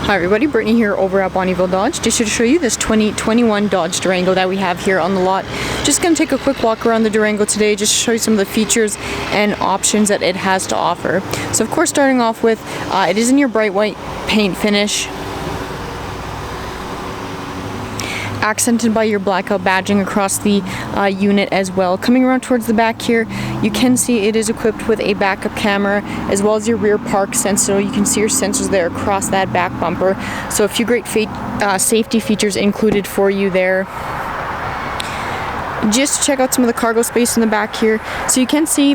Hi everybody, Brittany here over at Bonnyville Dodge. Just here to show you this 2021 Dodge Durango that we have here on the lot. Just going to take a quick walk around the Durango today, just to show you some of the features and options that it has to offer. So of course, starting off with, it is in your bright white paint finish, accented by your blackout badging across the unit as well. Coming around towards the back here, you can see it is equipped with a backup camera as well as your rear park sensor. You can see your sensors there across that back bumper. So a few great safety features included for you there. Just check out some of the cargo space in the back here. So you can see,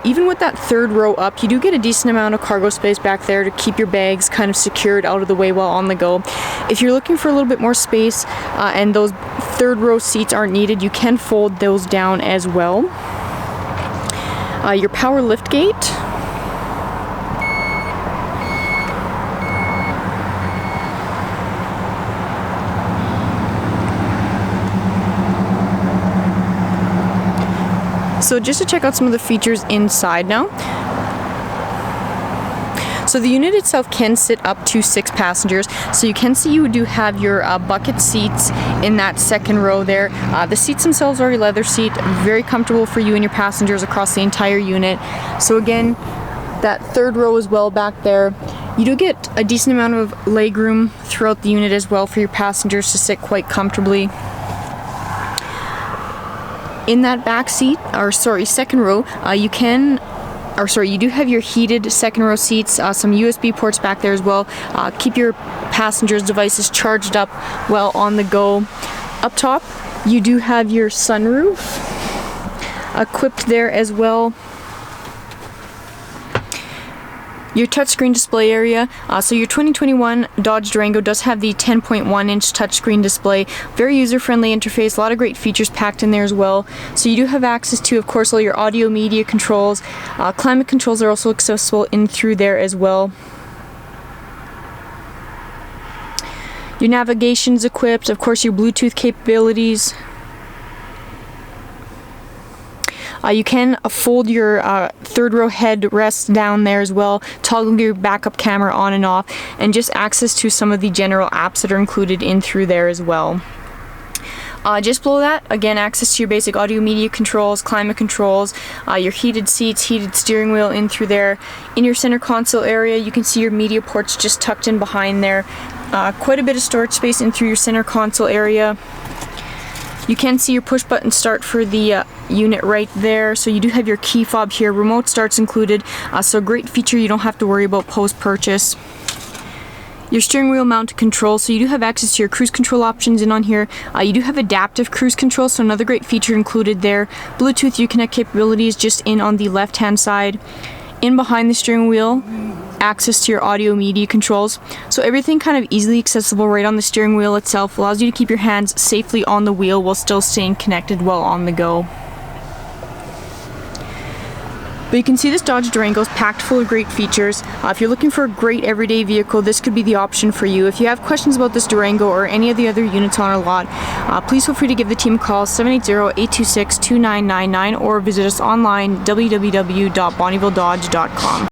even with that third row up, you do get a decent amount of cargo space back there to keep your bags kind of secured out of the way while on the go. If you're looking for a little bit more space and those third row seats aren't needed, you can fold those down as well. Your power lift gate. So just to check out some of the features inside now. So the unit itself can sit up to 6 passengers. So you can see you do have your bucket seats in that second row there. The seats themselves are a leather seat, very comfortable for you and your passengers across the entire unit. So again, that third row as well back there. You do get a decent amount of legroom throughout the unit as well for your passengers to sit quite comfortably. In that back seat, second row, you do have your heated second row seats, some USB ports back there as well. Keep your passengers' devices charged up while on the go. Up top, you do have your sunroof equipped there as well. Your touchscreen display area. So your 2021 Dodge Durango does have the 10.1-inch touchscreen display. Very user-friendly interface. A lot of great features packed in there as well. So you do have access to, of course, all your audio media controls. Climate controls are also accessible in through there as well. Your navigation's equipped. Of course, your Bluetooth capabilities. You can fold your third row headrest down there as well, toggle your backup camera on and off, and just access to some of the general apps that are included in through there as well. Just below that, again, access to your basic audio media controls, climate controls, your heated seats, heated steering wheel in through there. In your center console area, you can see your media ports just tucked in behind there. Quite a bit of storage space in through your center console area. You can see your push button start for the unit right there. So you do have your key fob here, remote starts included. So a great feature you don't have to worry about post-purchase. Your steering wheel mounted control, so you do have access to your cruise control options in on here. You do have adaptive cruise control, so another great feature included there. Bluetooth Uconnect capabilities just in on the left-hand side. In behind the steering wheel, access to your audio media controls. So everything kind of easily accessible right on the steering wheel itself. Allows you to keep your hands safely on the wheel while still staying connected while on the go. But you can see this Dodge Durango is packed full of great features. If you're looking for a great everyday vehicle, this could be the option for you. If you have questions about this Durango or any of the other units on our lot, please feel free to give the team a call, 780-826-2999, or visit us online, www.bonnyvilledodge.com.